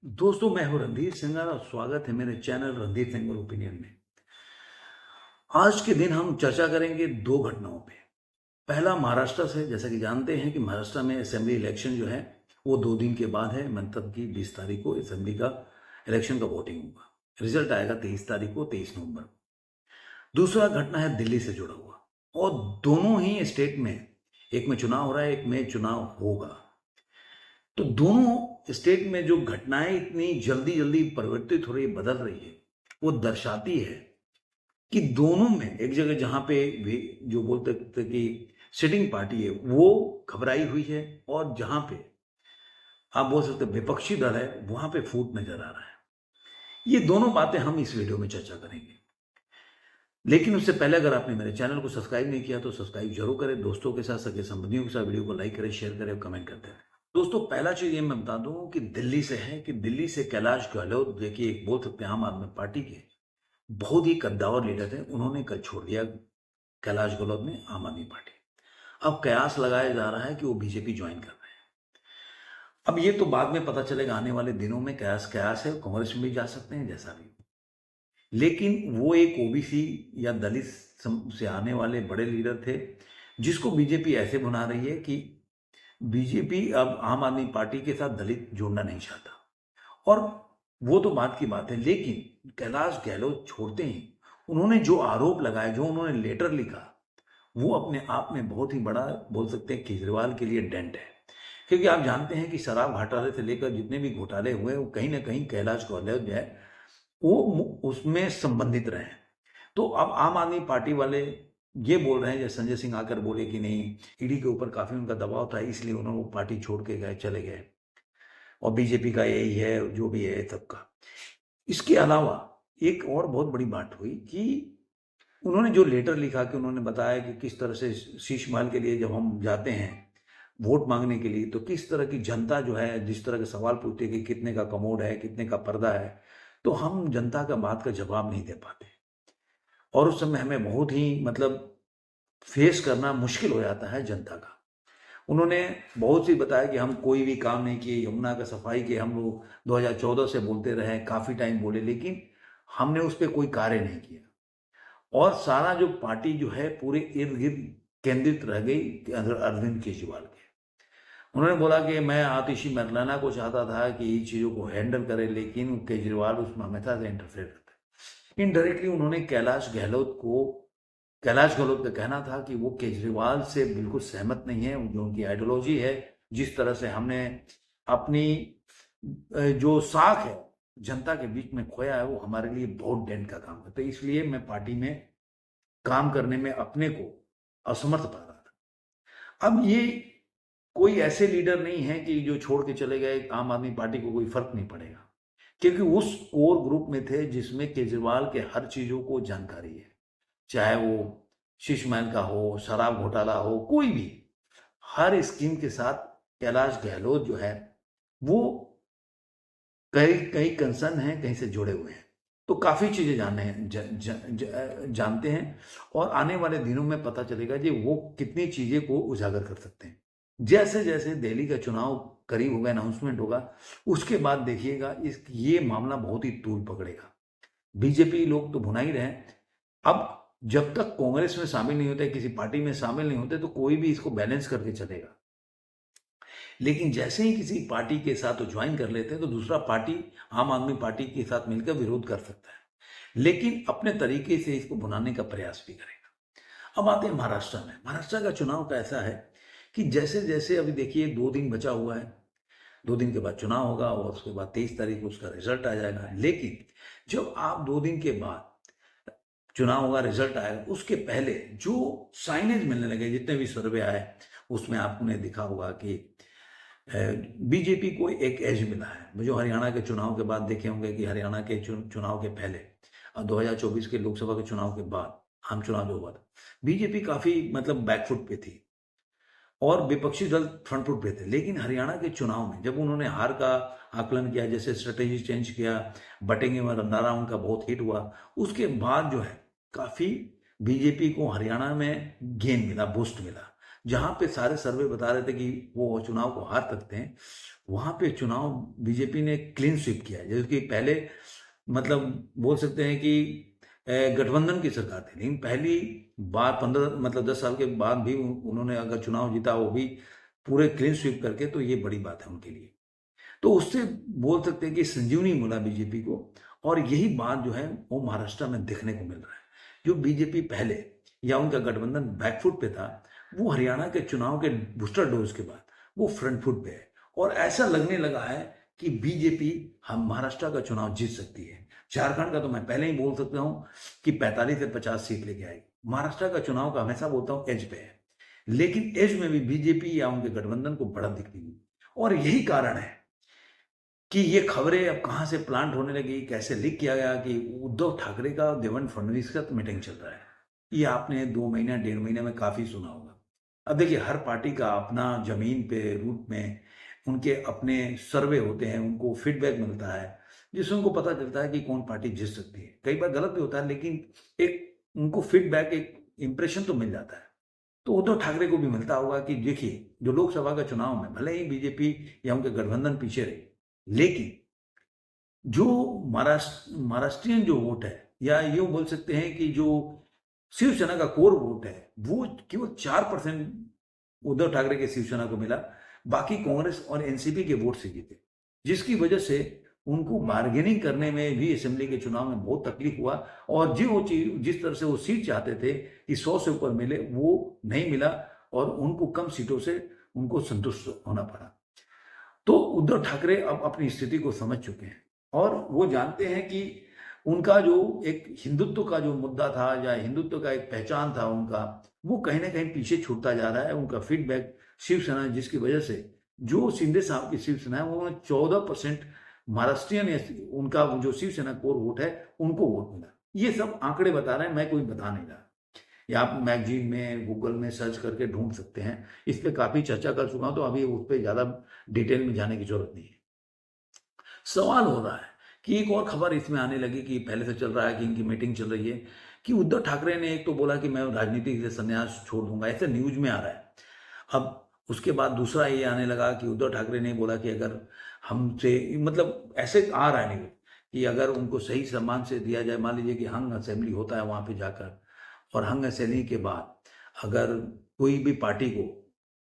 दोस्तों, मैं हूं रणधीर सिंघल और स्वागत है मेरे चैनल रणधीर सिंघल ओपिनियन में। आज के दिन हम चर्चा करेंगे दो घटनाओं पे। पहला महाराष्ट्र से, जैसा कि जानते हैं कि महाराष्ट्र में असेंबली इलेक्शन जो है वो 2 दिन के बाद है। मतलब की 20 तारीख को असेंबली का इलेक्शन का वोटिंग होगा। रिजल्ट आएगा 23 तारीख को, 23 नवंबर को। दूसरा घटना है दिल्ली से जुड़ा हुआ, और दोनों ही स्टेट में, एक में चुनाव हो रहा है, एक में चुनाव होगा। तो दोनों स्टेट में जो घटनाएं इतनी जल्दी जल्दी परिवर्तित हो रही है, बदल रही है, वो दर्शाती है कि दोनों में एक जगह जहां पे भी जो बोलते थे कि सिटिंग पार्टी है वो घबराई हुई है, और जहां पे आप बोल सकते विपक्षी दल है वहां पे फूट नजर आ रहा है। ये दोनों बातें हम इस वीडियो में चर्चा करेंगे। लेकिन उससे पहले अगर आपने मेरे चैनल को सब्सक्राइब नहीं किया तो सब्सक्राइब जरूर करें। दोस्तों के साथ, सगे संबंधियों के साथ वीडियो को लाइक करें, शेयर करें और कमेंट करते रहें। दोस्तों, पहला चीज ये मैं बता दूं कि दिल्ली से है कि दिल्ली से कैलाश गहलोत, देखिए एक बोल सकते हैं आम आदमी पार्टी के बहुत ही कद्दावर लीडर थे, उन्होंने कल छोड़ दिया कैलाश गहलोत ने आम आदमी पार्टी। अब कयास लगाया जा रहा है कि वो बीजेपी ज्वाइन कर रहे हैं। अब ये तो बाद में पता चलेगा आने वाले दिनों में। कयास कयास है, कांग्रेस में भी जा सकते हैं जैसा भी। लेकिन वो एक ओबीसी या दलित से आने वाले बड़े लीडर थे, जिसको बीजेपी ऐसे बना रही है कि बीजेपी अब आम आदमी पार्टी के साथ दलित जोड़ना नहीं चाहता। और वो तो बात की बात है, लेकिन कैलाश गहलोत छोड़ते ही उन्होंने जो आरोप लगाए, जो उन्होंने लेटर लिखा, वो अपने आप में बहुत ही बड़ा बोल सकते हैं केजरीवाल के लिए डेंट है। क्योंकि आप जानते हैं कि शराब घोटाले से लेकर जितने भी घोटाले हुए वो कहीं ना कहीं कैलाश गहलोत जो है वो उसमें संबंधित रहे हैं। तो अब आम आदमी पार्टी वाले ये बोल रहे हैं, जैसे संजय सिंह आकर बोले कि नहीं, ईडी के ऊपर काफी उनका दबाव था इसलिए उन्होंने वो पार्टी छोड़ के गए, चले गए, और बीजेपी का यही है जो भी है सबका। इसके अलावा एक और बहुत बड़ी बात हुई कि उन्होंने जो लेटर लिखा, कि उन्होंने बताया कि किस तरह से शीश महल के लिए जब हम जाते हैं वोट मांगने के लिए, तो किस तरह की जनता जो है जिस तरह के सवाल पूछती है कि कितने का कमोड है, कितने का पर्दा है, तो हम जनता का बात का जवाब नहीं दे पाते। और उस समय हमें बहुत ही मतलब फेस करना मुश्किल हो जाता है जनता का। उन्होंने बहुत सी बताया कि हम कोई भी काम नहीं किए, यमुना का सफाई के हम लोग 2014 से बोलते रहे, काफी टाइम बोले, लेकिन हमने उस पर कोई कार्य नहीं किया। और सारा जो पार्टी जो है पूरे इर्द गिर्द केंद्रित रह गई अरविंद केजरीवाल के। उन्होंने बोला कि मैं आतिशी मरलाना को चाहता था कि ये चीज़ों को हैंडल करे, लेकिन केजरीवाल उसमें हमेशा से इंटरफेयर करते हैं। इनडायरेक्टली उन्होंने कैलाश गहलोत का कहना था कि वो केजरीवाल से बिल्कुल सहमत नहीं है। जो उनकी आइडियोलॉजी है, जिस तरह से हमने अपनी जो साख है जनता के बीच में खोया है, वो हमारे लिए बहुत डेंट का काम करता है। इसलिए मैं पार्टी में काम करने में अपने को असमर्थ पा रहा था। अब ये कोई ऐसे लीडर नहीं है कि जो छोड़ के चले गए, आम आदमी पार्टी को कोई फर्क नहीं पड़ेगा, क्योंकि उस कोर ग्रुप में थे जिसमें केजरीवाल के हर चीजों को जानकारी है। चाहे वो शीश महल का हो, शराब घोटाला हो, कोई भी, हर स्कीम के साथ कैलाश गहलोत जो है वो कई कई कंसर्न है, कहीं से जुड़े हुए हैं। तो काफी चीजें जानने हैं, जानते हैं, और आने वाले दिनों में पता चलेगा कि वो कितनी चीजें को उजागर कर सकते हैं। जैसे जैसे दिल्ली का चुनाव करीब होगा, अनाउंसमेंट होगा, उसके बाद देखिएगा ये मामला बहुत ही तूल पकड़ेगा। बीजेपी लोग तो भुना ही रहे। अब जब तक कांग्रेस में शामिल नहीं होते, किसी पार्टी में शामिल नहीं होते, तो कोई भी इसको बैलेंस करके चलेगा। लेकिन जैसे ही किसी पार्टी के साथ ज्वाइन कर लेते हैं तो दूसरा पार्टी आम आदमी पार्टी के साथ मिलकर विरोध कर सकता है, लेकिन अपने तरीके से इसको बनाने का प्रयास भी करेगा। अब आते हैं महाराष्ट्र में। महाराष्ट्र का चुनाव का ऐसा है कि जैसे जैसे अभी देखिए 2 दिन बचा हुआ है, 2 दिन के बाद चुनाव होगा और उसके बाद 23 तारीख को उसका रिजल्ट आ जाएगा। लेकिन जब आप 2 दिन के बाद चुनाव होगा, रिजल्ट आएगा, उसके पहले जो साइनेज मिलने लगे, जितने भी सर्वे आए, उसमें आपने देखा होगा कि बीजेपी को एक एज मिला है। जो हरियाणा के चुनाव के बाद देखे होंगे कि हरियाणा के चुनाव के पहले और 2024 के लोकसभा के चुनाव के बाद आम चुनाव जो हुआ था, बीजेपी काफी मतलब बैकफुट पे थी और विपक्षी दल फ्रंट फुट पे थे। लेकिन हरियाणा के चुनाव में जब उन्होंने हार का आकलन किया, जैसे स्ट्रेटेजी चेंज किया, बटेंगे में रंधारा उनका बहुत हिट हुआ, उसके बाद जो है काफी बीजेपी को हरियाणा में गेन मिला, बूस्ट मिला। जहाँ पे सारे सर्वे बता रहे थे कि वो चुनाव को हार सकते हैं, वहाँ पे चुनाव बीजेपी ने क्लीन स्वीप किया है। जैसे कि पहले मतलब बोल सकते हैं कि गठबंधन की सरकार थी, लेकिन पहली बार 15 मतलब 10 साल के बाद भी उन्होंने अगर चुनाव जीता, वो भी पूरे क्लीन स्वीप करके, तो ये बड़ी बात है उनके लिए। तो उससे बोल सकते हैं कि संजीवनी मिला बीजेपी को, और यही बात जो है वो महाराष्ट्र में देखने को मिल रहा है। जो बीजेपी पहले या उनका गठबंधन बैकफुट पे था, वो हरियाणा के चुनाव के बूस्टर डोज के बाद वो फ्रंट फुट पे है, और ऐसा लगने लगा है कि बीजेपी हम महाराष्ट्र का चुनाव जीत सकती है। झारखंड का तो मैं पहले ही बोल सकता हूँ कि 45 से 50 सीट लेके आएगी। महाराष्ट्र का चुनाव का हमेशा बोलता हूँ एज पे है, लेकिन एज में भी बीजेपी या उनके गठबंधन को बढ़त दिखती है। और यही कारण है कि ये खबरें अब कहाँ से प्लांट होने लगी, कैसे लीक किया गया कि उद्धव ठाकरे का देवेंद्र फडणवीस का मीटिंग चल रहा है। ये आपने 2 महीना 1.5 महीने में काफी सुना होगा। अब देखिए, हर पार्टी का अपना जमीन पे रूट में उनके अपने सर्वे होते हैं, उनको फीडबैक मिलता है, जिससे उनको पता चलता है कि कौन पार्टी जीत सकती है। कई बार गलत भी होता है, लेकिन एक उनको फीडबैक, एक इंप्रेशन तो मिल जाता है। तो उद्धव ठाकरे को भी मिलता होगा कि देखिए, जो लोकसभा का चुनाव में भले ही बीजेपी या उनके गठबंधन पीछे रही, लेकिन जो महाराष्ट्रियन जो वोट है, या यूं बोल सकते हैं कि जो शिवसेना का कोर वोट है, वो केवल 4% उद्धव ठाकरे के शिवसेना को मिला। बाकी कांग्रेस और एनसीपी के वोट से जीते, जिसकी वजह से उनको बार्गेनिंग करने में भी असेंबली के चुनाव में बहुत तकलीफ हुआ, और जो चीज जिस तरह से वो सीट चाहते थे कि 100 से ऊपर मिले, वो नहीं मिला, और उनको कम सीटों से उनको संतुष्ट होना पड़ा। तो उद्धव ठाकरे अब अपनी स्थिति को समझ चुके हैं, और वो जानते हैं कि उनका जो एक हिंदुत्व का जो मुद्दा था, या हिंदुत्व का एक पहचान था उनका, वो कहीं ना कहीं पीछे छूटता जा रहा है। उनका फीडबैक शिवसेना, जिसकी वजह से जो शिंदे साहब की शिवसेना है, वो 14% महाराष्ट्रियन, उनका जो शिवसेना कोर वोट है, उनको वोट मिला। ये सब आंकड़े बता रहे हैं, मैं कोई बता नहीं रहा। या आप मैगजीन में, गूगल में सर्च करके ढूंढ सकते हैं। इस पर काफी चर्चा कर चुका हूं, तो अभी उस पर ज्यादा डिटेल में जाने की जरूरत नहीं है। सवाल हो रहा है कि एक और खबर इसमें आने लगी, कि पहले से चल रहा है कि इनकी मीटिंग चल रही है, कि उद्धव ठाकरे ने एक तो बोला कि मैं राजनीति से संन्यास छोड़ दूंगा, ऐसे न्यूज में आ रहा है। अब उसके बाद दूसरा ये आने लगा कि उद्धव ठाकरे ने बोला कि अगर हमसे, मतलब ऐसे आ रहा है न्यूज, कि अगर उनको सही सम्मान से दिया जाए, मान लीजिए कि हंग असेंबली होता है वहां पे जाकर, और हंग असेंबली के बाद अगर कोई भी पार्टी को,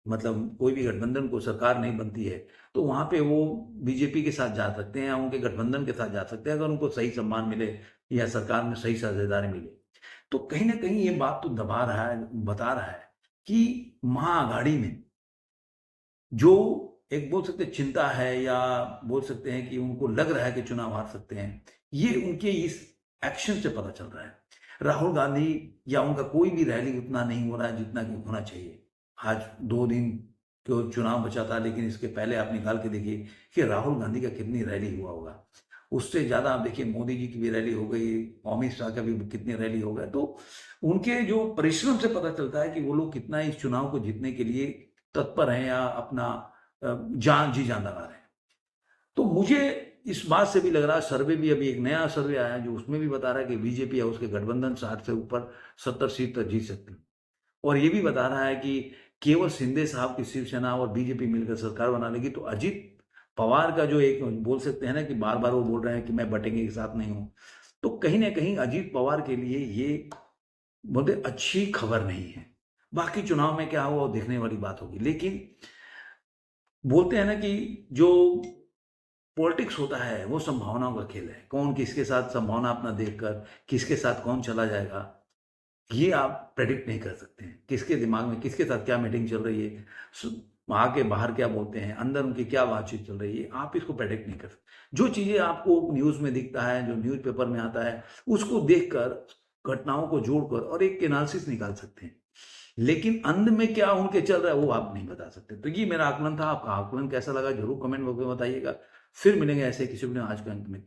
मतलब कोई भी गठबंधन को सरकार नहीं बनती है, तो वहां पे वो बीजेपी के साथ जा सकते हैं, या उनके गठबंधन के साथ जा सकते हैं, अगर उनको सही सम्मान मिले या सरकार में सही साझेदारी मिले। तो कहीं ना कहीं ये बात तो दबा रहा है, बता रहा है कि महाआघाड़ी में जो एक बोल सकते हैं चिंता है, या बोल सकते हैं कि उनको लग रहा है कि चुनाव हार सकते हैं, ये उनके इस एक्शन से पता चल रहा है। राहुल गांधी या उनका कोई भी रैली उतना नहीं हो रहा है जितना कि होना चाहिए। आज 2 दिन तो चुनाव बचा था, लेकिन इसके पहले आप निकाल के देखिए कि राहुल गांधी का कितनी रैली हुआ होगा। उससे ज्यादा आप देखिए, मोदी जी की भी रैली हो गई, अमित शाह का भी कितनी रैली हो गया। तो उनके जो परिश्रम से पता चलता है कि वो लोग कितना इस चुनाव को जीतने के लिए तत्पर हैं, या अपना जान लगा रहे हैं। तो मुझे इस बात से भी लग रहा है, सर्वे भी अभी एक नया सर्वे आया है, जो उसमें भी बता रहा है कि बीजेपी या उसके गठबंधन 60 से ऊपर 70 सीट तक जीत सकती है। और ये भी बता रहा है कि केवल शिंदे साहब की शिवसेना और बीजेपी मिलकर सरकार बना लेगी, तो अजीत पवार का जो एक बोल सकते हैं ना, कि बार बार वो बोल रहे हैं कि मैं बटेंगे के साथ नहीं हूं, तो कहीं ना कहीं अजीत पवार के लिए ये बहुत अच्छी खबर नहीं है। बाकी चुनाव में क्या हुआ वो देखने वाली बात होगी, लेकिन बोलते हैं ना कि जो पॉलिटिक्स होता है वो संभावनाओं का खेल है। कौन किसके साथ संभावना अपना देखकर किसके साथ कौन चला जाएगा, ये आप प्रेडिक्ट नहीं कर सकते हैं। किसके दिमाग में किसके साथ क्या मीटिंग चल रही है, वहां के बाहर क्या बोलते हैं, अंदर उनकी क्या बातचीत चल रही है, आप इसको प्रेडिक्ट नहीं कर सकते। जो चीजें आपको न्यूज में दिखता है, जो न्यूज़पेपर में आता है, उसको देखकर घटनाओं को जोड़कर और एक एनालिसिस निकाल सकते हैं, लेकिन अंत में क्या उनके चल रहा है वो आप नहीं बता सकते। तो ये मेरा आकलन था। आपका आकलन कैसा लगा जरूर कमेंट बॉक्स में बताइएगा। फिर मिलेंगे ऐसे किसी भी आज का अंक में।